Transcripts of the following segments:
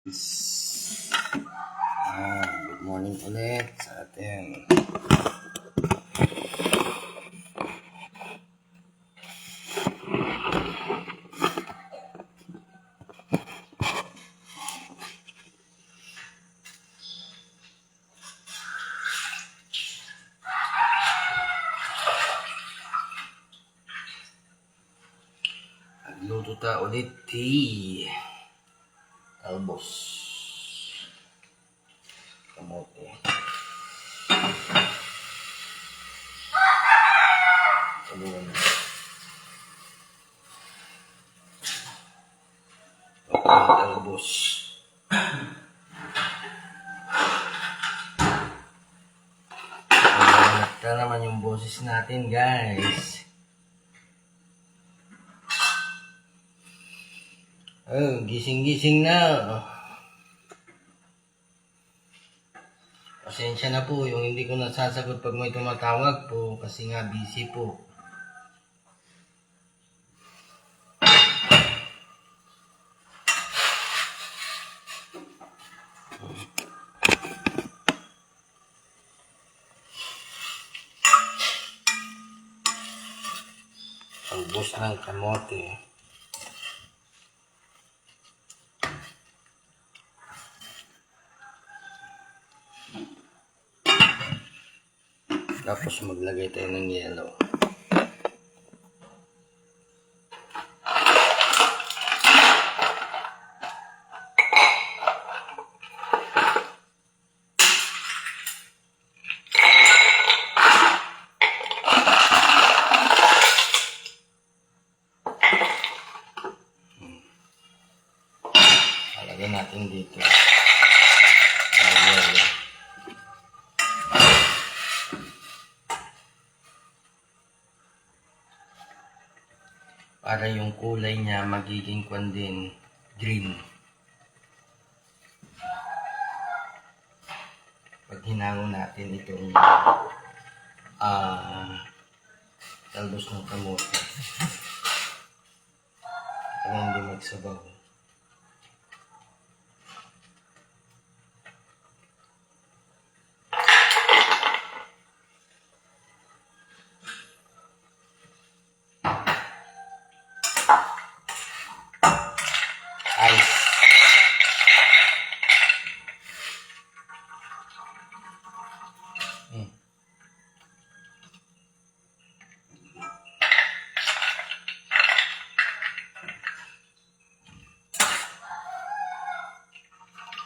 Good morning ulit sa atin. Nagluto ta ulit tea. Talbos. Kamote. Saluan na. Talbos. Ito naman yung boses natin, guys. Gising-gising na. Pasensya na po yung hindi ko nasasagot pag may tumatawag po kasi nga busy po. Talbos ng kamote. Tapos maglagay tayo ng yelo. Lagyan natin dito. Para yung kulay niya magiging din green. Pag hinango natin itong talbos ng kamote para hindi magsabaw.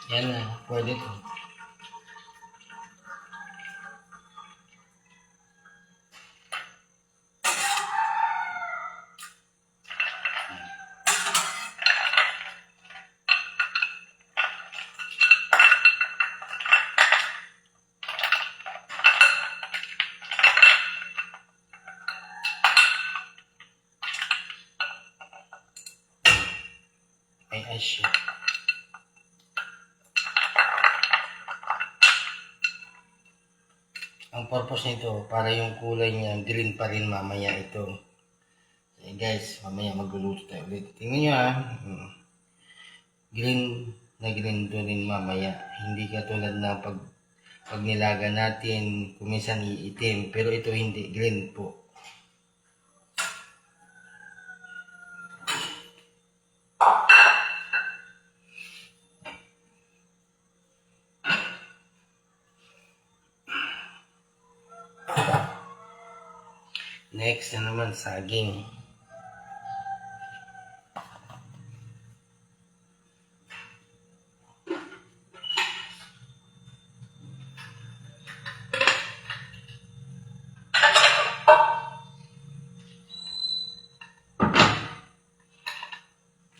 Yan na, pwede to. May ice siya. Ang purpose nito, para yung kulay niya green pa rin mamaya ito. Okay guys, mamaya magluluto tayo ulit. Tingnan nyo green na green to rin mamaya. Hindi katulad na pag nilaga natin, kuminsan iitim. Pero ito hindi, green po. Next na naman, saging.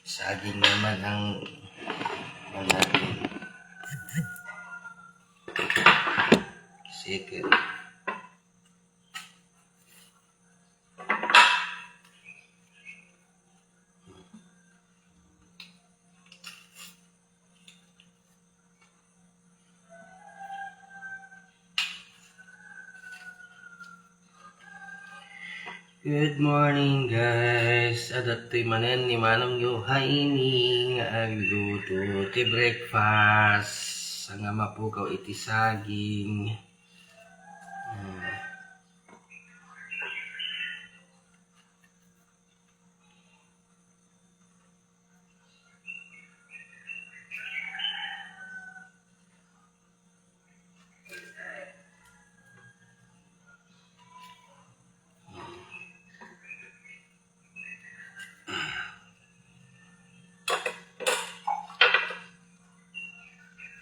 Saging naman ang natin. Second. Good morning guys. Adato'y manen ni Manong Yohaining agluto ti breakfast. Nga mapukaw iti saging.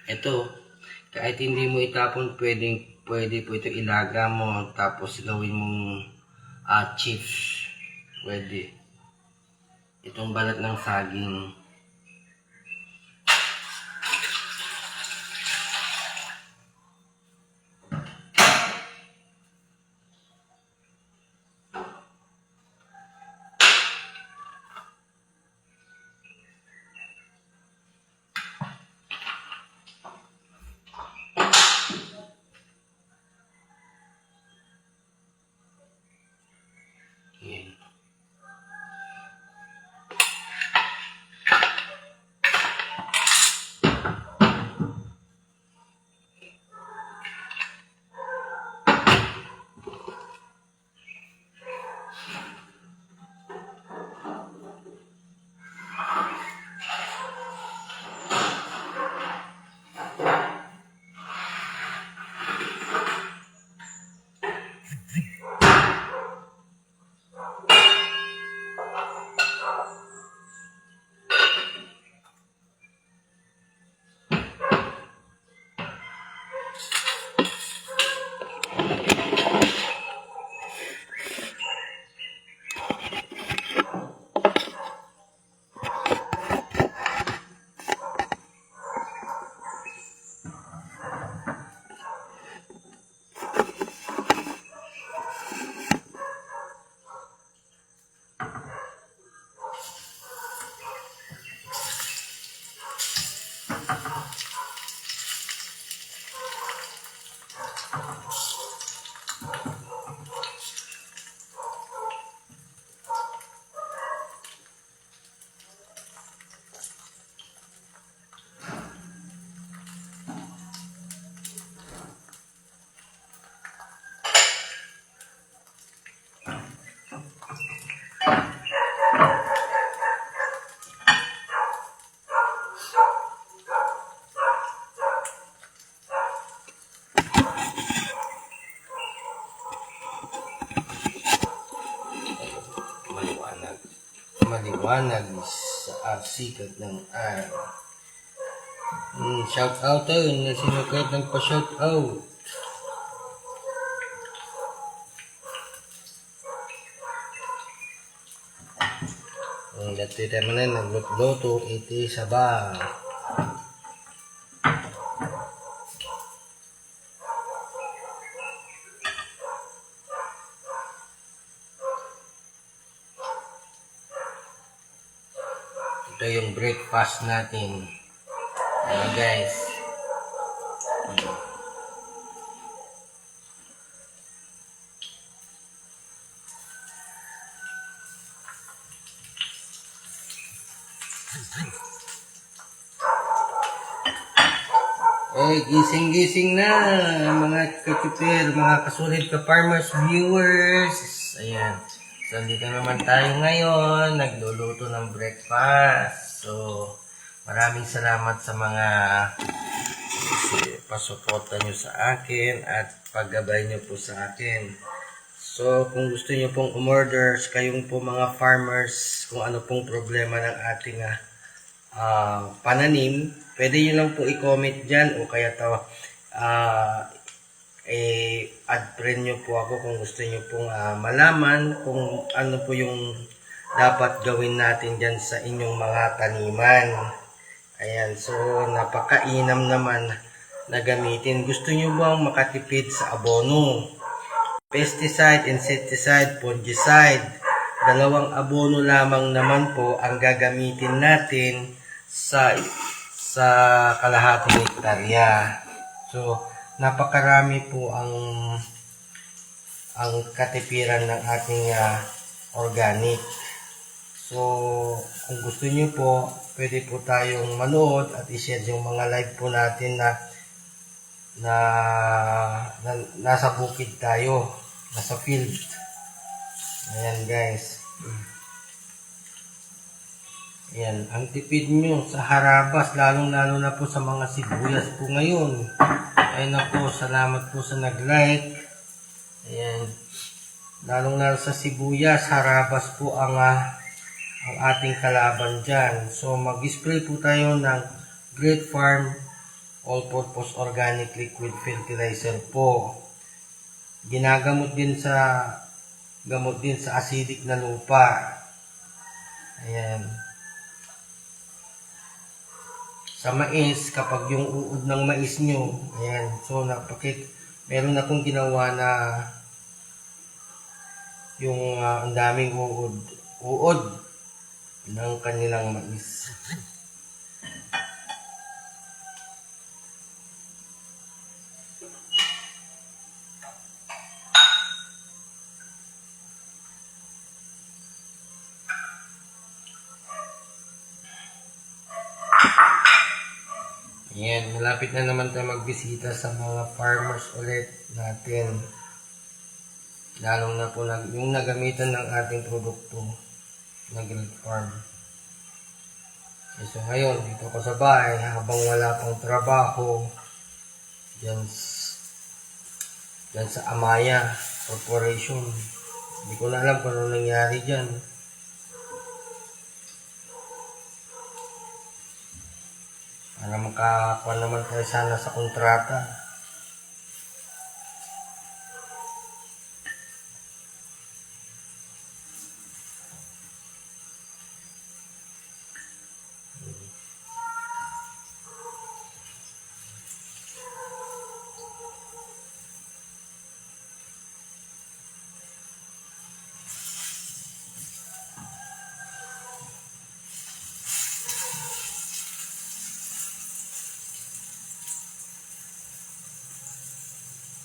Ito, kahit hindi mo itapon, pwede po ito ilaga mo, tapos gawin mong chips. Pwede. Itong balat ng saging. Yan. Maliwanag sa sikat ng araw. Shout out na sinukad ng pa-shout out. Dati tayo man na nagluto iti sabaw. Ito yung breakfast natin. Guys. Gising-gising na mga katipir, mga kasulit ka farmers viewers. Ayan. So, dito naman tayo ngayon, nagluluto ng breakfast. So, maraming salamat sa mga pasuporta nyo sa akin at paggabay nyo po sa akin. So, kung gusto nyo pong umorder, kayong po mga farmers, kung ano pong problema ng ating pananim, pwede nyo lang po i-comment dyan o kaya add friend nyo po ako kung gusto nyo pong malaman kung ano po yung dapat gawin natin dyan sa inyong mga taniman. Ayan, so napakainam naman na gamitin. Gusto nyo bang makatipid sa abono? Pesticide, insecticide, fungicide. 2 abono lamang naman po ang gagamitin natin sa kalahating hektarya. So, napakarami po ang ang katipiran ng ating organic. So, kung gusto niyo po, pwede po tayong manood at i-share yung mga live po natin na nasa bukid tayo, nasa field. Ayan guys. Ayan, ang tipid nyo sa harabas, lalong-lalo na po sa mga sibuyas po ngayon. Ayun na po, salamat po sa nag-like. Ayan, lalong-lalo sa sibuyas, harabas po ang ating kalaban dyan. So, mag-spray po tayo ng Great Farm All-Purpose Organic Liquid Fertilizer po. Ginagamot din sa acidic na lupa. Ayan. Sa mais, kapag yung uod ng mais nyo, ayan, so meron akong ginawa na yung ang daming uod ng kanilang mais. Ayan, malapit na naman tayo magbisita sa mga farmers ulit natin. Lalong na po yung nagamitan ng ating produkto na Great Farm. So ngayon, dito ko sa bahay habang wala pang trabaho dyan sa Amaya Corporation. Hindi ko na alam kung ano nangyari dyan. Para makakuha naman tayo sana sa kontrata.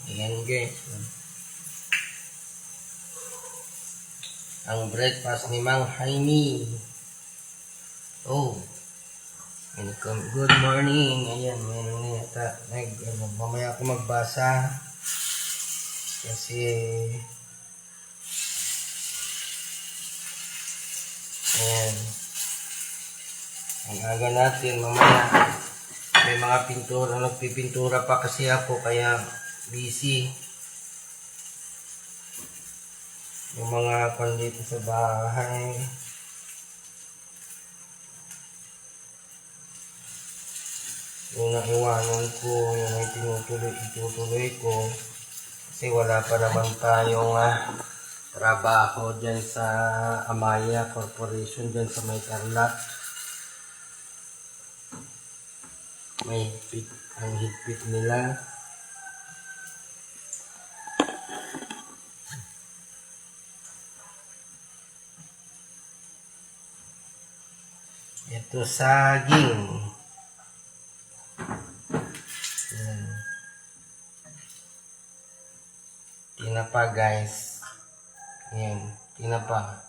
Ayan guys. Ang breakfast ni Mang Jaime. Oh. Welcome. Good morning. Ayan, meron na mamaya ako magbasa. Kasi ayan. Ang aga natin mamaya. May mga pintura, nagpipintura pa kasi ako kaya busy. Yung mga dito sa bahay. Yung naiwanan ko, yung may itutuloy ko. Kasi wala pa naman tayong trabaho dyan sa Amaya Corporation, dyan sa may Tarlac. May higpit, ang higpit nila. Ito saging. Yan. Tinapa guys. Yan, tinapa.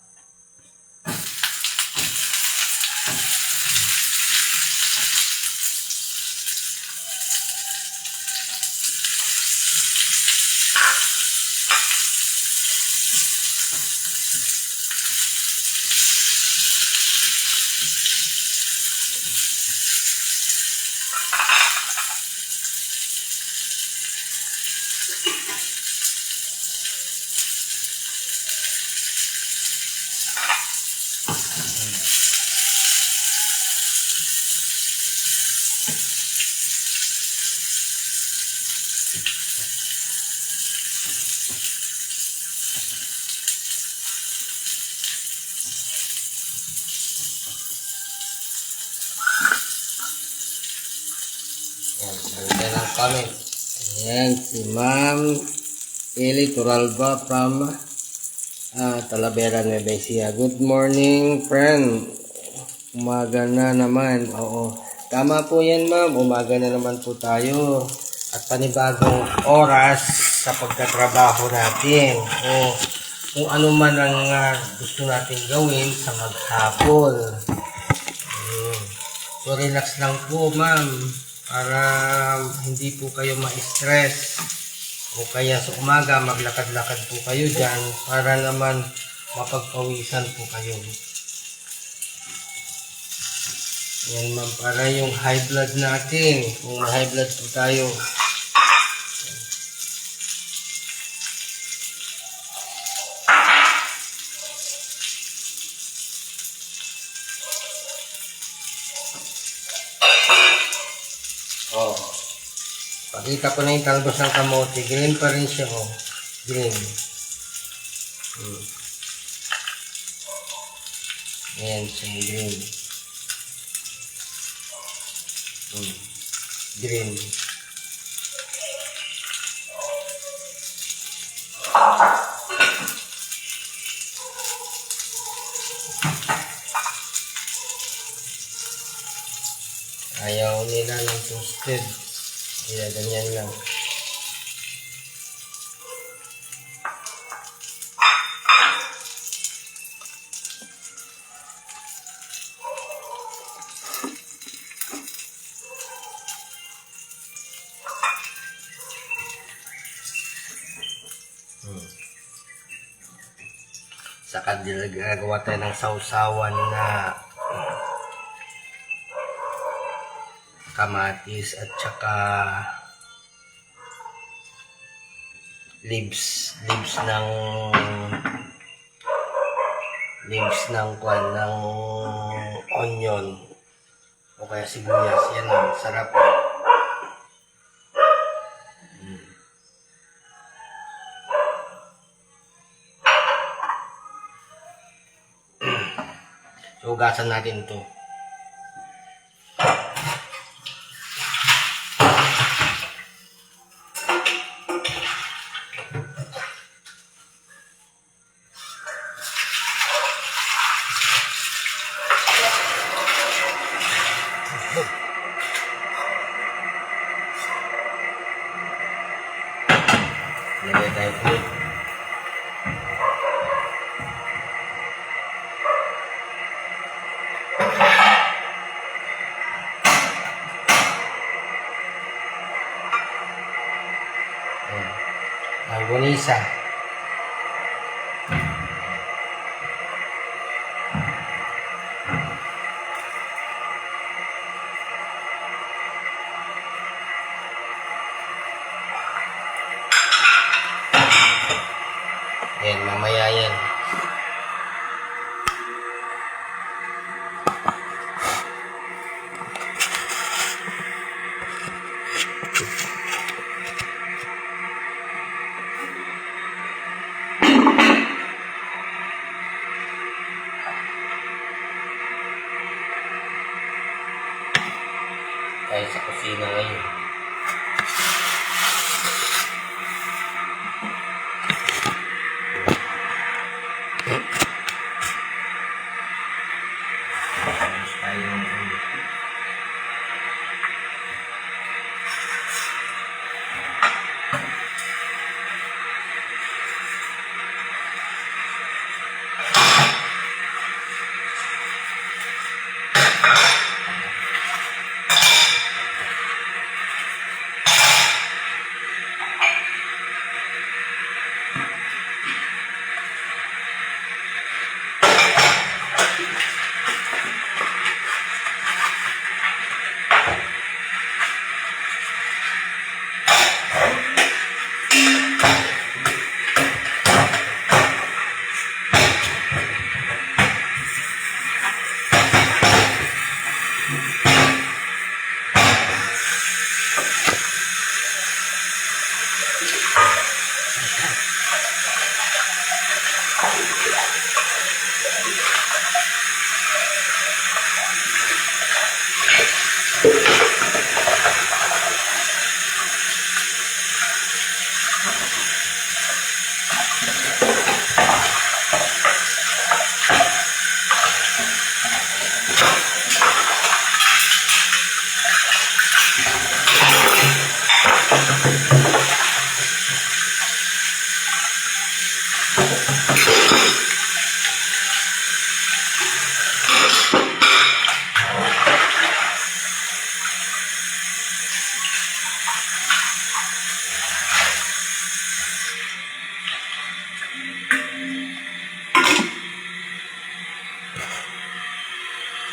Yan ang comment. Ayan, si Ma'am Eli Turalba from Talavera, Nueva Ecija. Good morning, friend. Umaga na naman. Oo. Tama po yan, ma'am. Umaga na naman po tayo. At panibagong oras. sa pagtatrabaho natin o kung ano man ang gusto natin gawin sa maghapon. So relax lang po ma'am para hindi po kayo ma-stress o kaya sa umaga maglakad-lakad po kayo dyan para naman mapagpawisan po kayo. Yan ma'am, para yung high blood natin, kung high blood po tayo. Oh. Pakita ko na yung talbos ng kamote. Green pa rin siya, oh. Green. Ayan siya, green. Green. Ayaw nila ng toasted. Kaya ganyan lang. Saka gagawa tayo ng sausawan na kamatis at saka leaves ng onion o kaya sibuyas. Yan ang sarap. So, hugasan natin ito. Lagay tayo po. Langgonisa. Yan, mamaya yan. Tayo sa kusina ngayon. Tapos tayo ng ulit.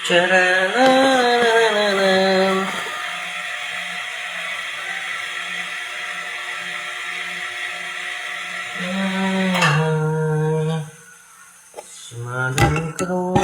Tcharam! Semalam keruh.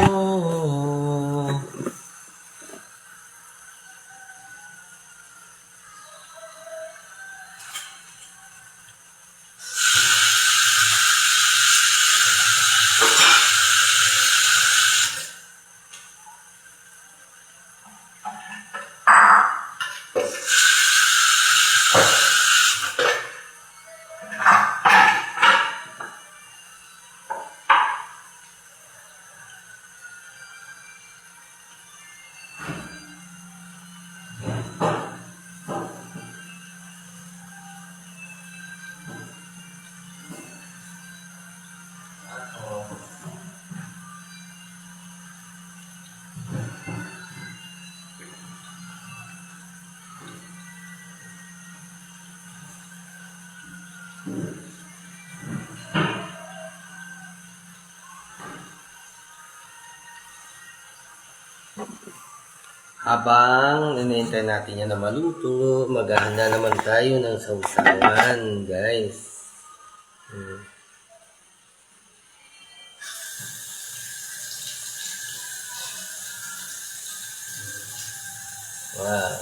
Habang inintay natin yan na maluto, maghahanda naman tayo ng sausawan, guys. Wow.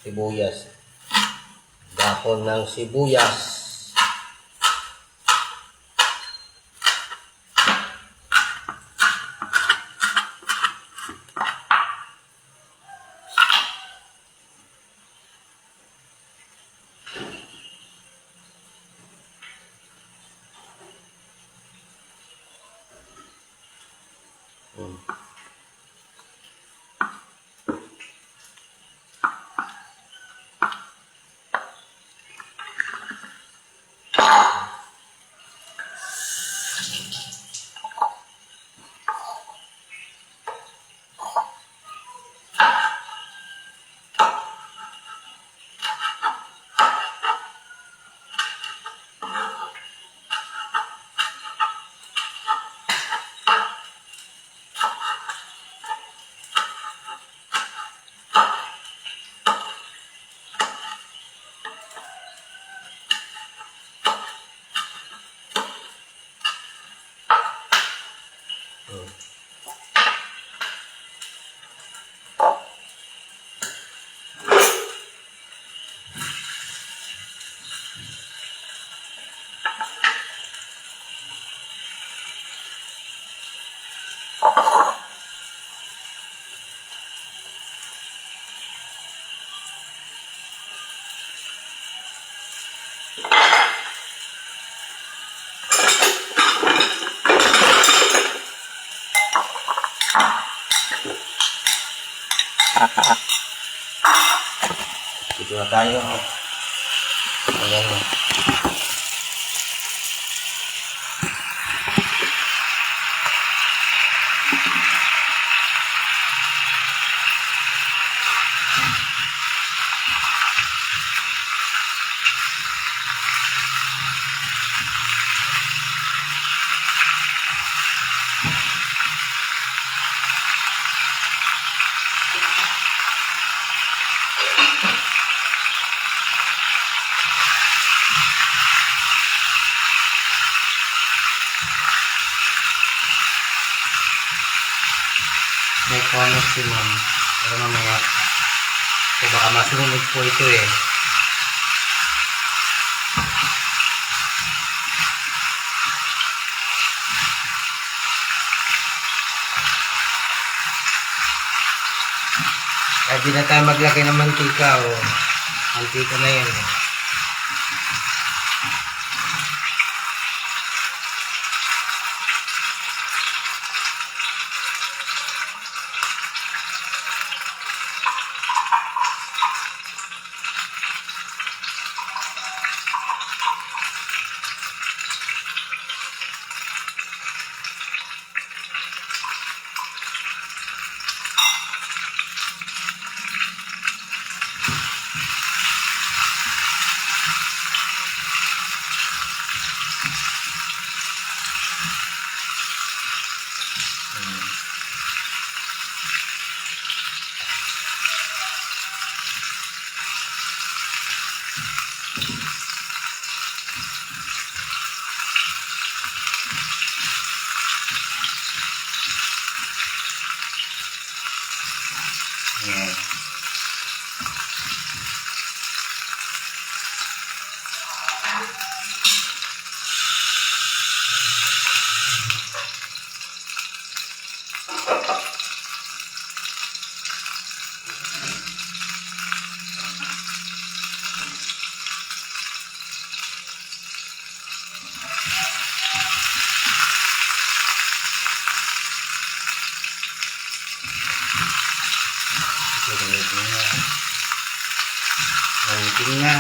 Sibuyas. Dahon ng sibuyas. Dito na tayo. Ayan. May comment si ma'am. Pero mamaya. So baka masunog po ito eh. Kaya di na tayo maglagay ng mantika o. Mantika na yan eh. Nanting na.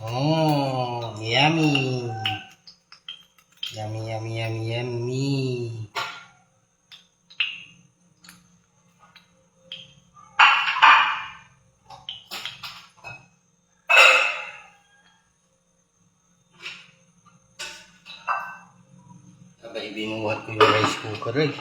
Oh, yummy. Yummy, yummy, yummy, yummy. Sabay, binuhat ko yung rice cooker eh.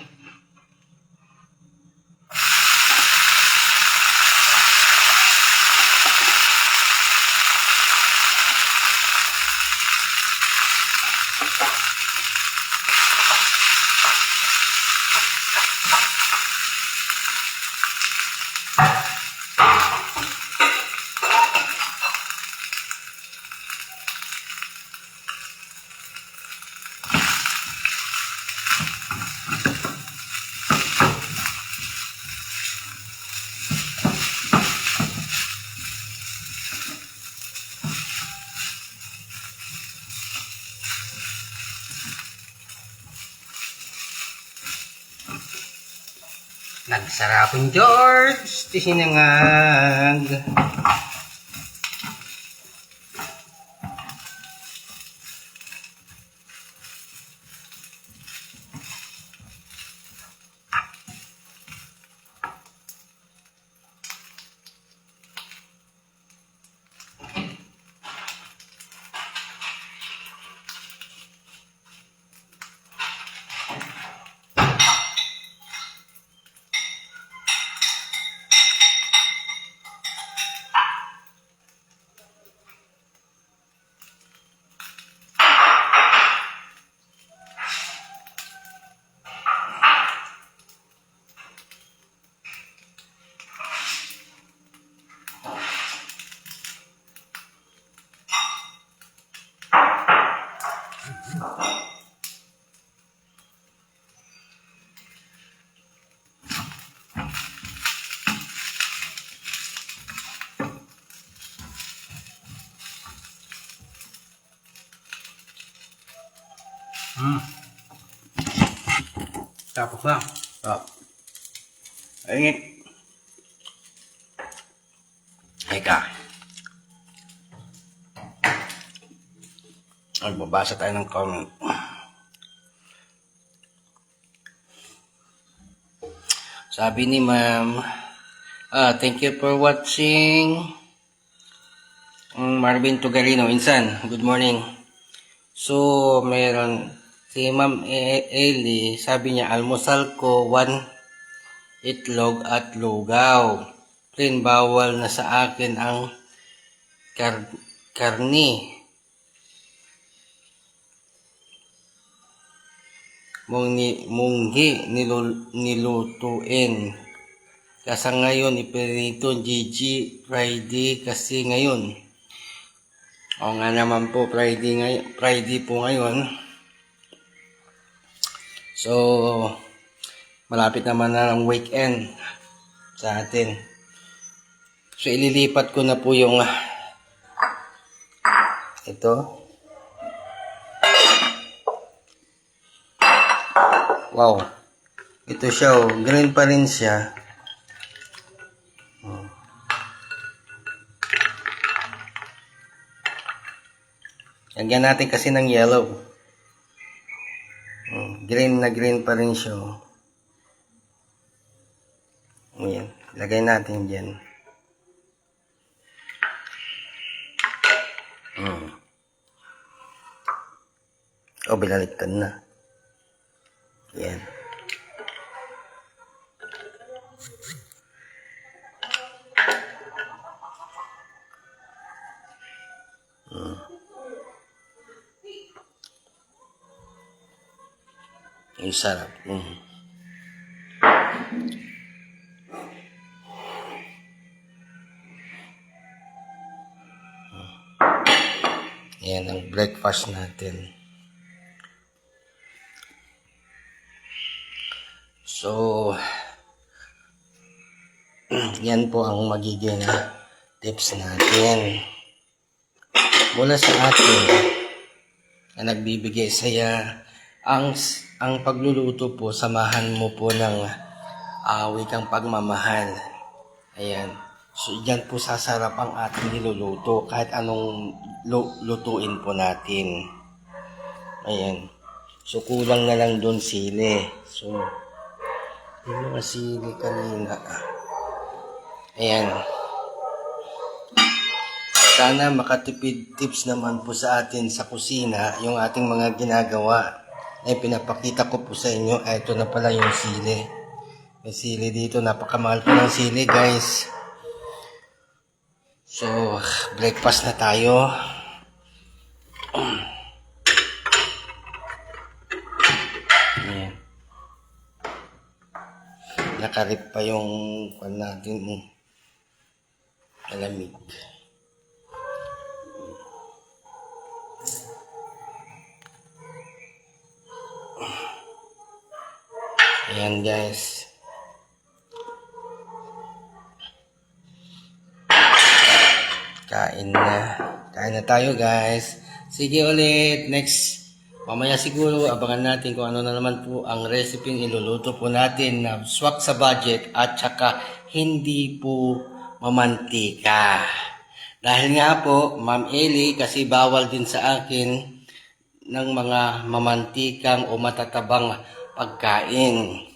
Nagsarapin George, tisinangag. Tapos na. Oh. Ayun. Eka. Magbabasa tayo ng comment. Sabi ni ma'am, thank you for watching. Marvin Tugarino, Insan, good morning. So, meron si Ma'am Eli, sabi niya, almusal ko 1 itlog at lugaw. Plain, bawal na sa akin ang karni. Munghi nilutuin. Kasi ngayon, ipirito Gigi Friday kasi ngayon. O nga naman po, Friday po ngayon. So, malapit naman na ang weekend sa atin. So, ililipat ko na po yung ito. Wow. Ito siya, oh. Green pa rin siya. Lagyan natin kasi ng yellow. Green na green pa rin siya. Ayan. Lagay natin dyan. O, binaliktad na. Ayan. Ang sarap. Yan ang breakfast natin. So, yan po ang magiging tips natin mula sa atin na nagbibigay saya. Ang pagluluto po, samahan mo po ng wikang pagmamahal. Ayan. So, dyan po sasarap ang ating niluluto kahit anong lutuin po natin. Ayan. So, kulang na lang doon sili. So, yung mga sili kanina. Ayan. Sana makatipid tips naman po sa atin sa kusina yung ating mga ginagawa. Ay pinapakita ko po sa inyo. Ay, ito na pala yung sili. May sili dito. Napakamahal po ng sili, guys. So, breakfast na tayo. Ayan. Nakarip pa yung pan natin. Malamig. Ayan, guys. Kain na tayo, guys. Sige ulit. Next. Mamaya siguro abangan natin kung ano na naman po ang recipe iluluto po natin na swak sa budget at saka hindi po mamantika. Dahil nga po, Ma'am Eli, kasi bawal din sa akin ng mga mamantikang o matatabang pagkain.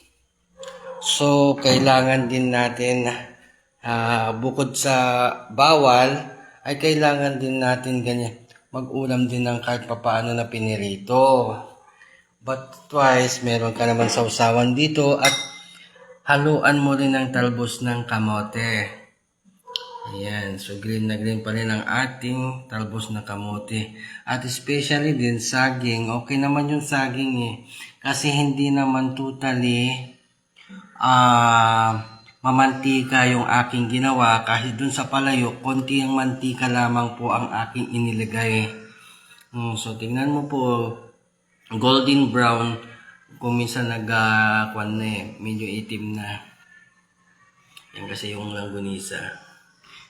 So, kailangan din natin, bukod sa bawal, ay kailangan din natin ganyan, mag-ulam din ng kahit papaano na pinirito. But twice, meron ka naman sausawan dito at haluan mo rin ng talbos ng kamote. Ayan, so green na green pa rin ang ating talbos na kamote. At especially din saging. Okay naman yung saging kasi hindi naman totally mamantika yung aking ginawa. Kahit dun sa palayok, konti ang mantika lamang po ang aking inilagay. So tingnan mo po, golden brown. Kung minsan medyo itim na. Yan kasi yung langgunisa.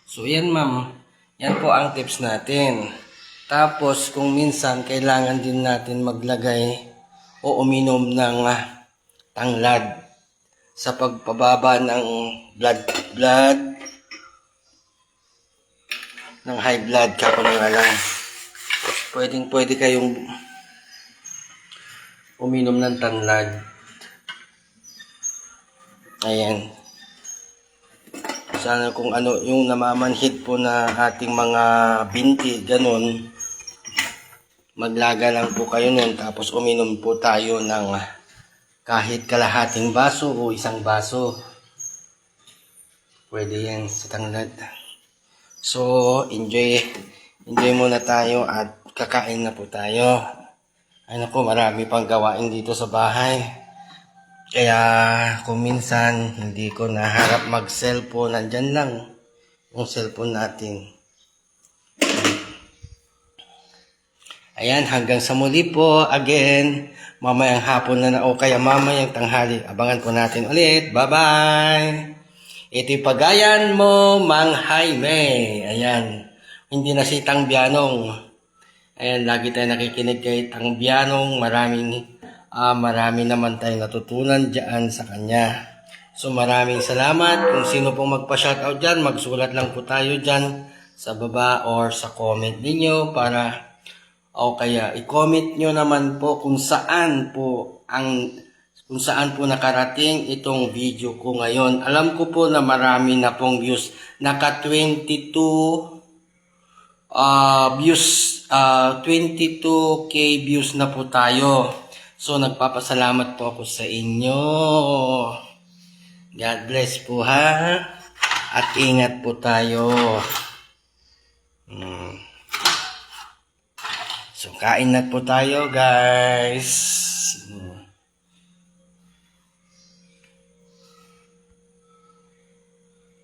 So, yan ma'am. Yan po ang tips natin. Tapos, kung minsan, kailangan din natin maglagay o uminom ng tanglad sa pagpababa ng blood, ng high blood, kako na nga lang. Pwede kayong uminom ng tanglad. Ayan. Sana kung ano yung namamanhid po na ating mga binti, ganun, maglaga lang po kayo nun, tapos uminom po tayo ng kahit kalahating baso o isang baso. Pwede yan sa tanglad. So, enjoy muna tayo at kakain na po tayo. Ay naku, marami pang gawain dito sa bahay. Kaya kung minsan hindi ko naharap mag-cellphone, nandyan lang yung cellphone natin. Ayan, hanggang sa muli po. Again, mamayang hapon na o kaya mamayang tanghali. Abangan po natin ulit. Bye-bye! Ito'y pagayan mo, Mang Jaime. Ayan, hindi na si Tangbianong. Ayan, lagi tayo nakikinig kay Tangbianong. Marami naman tayong natutunan dyan sa kanya. So maraming salamat. Kung sino pong magpa-shoutout dyan, magsulat lang po tayo dyan sa baba or sa comment ninyo para o kaya i-comment nyo naman po kung saan po nakarating itong video ko ngayon. Alam ko po na marami na pong views. Naka 22 22k views na po tayo. So, nagpapasalamat po ako sa inyo. God bless po ha. At ingat po tayo. So, kain na po tayo guys.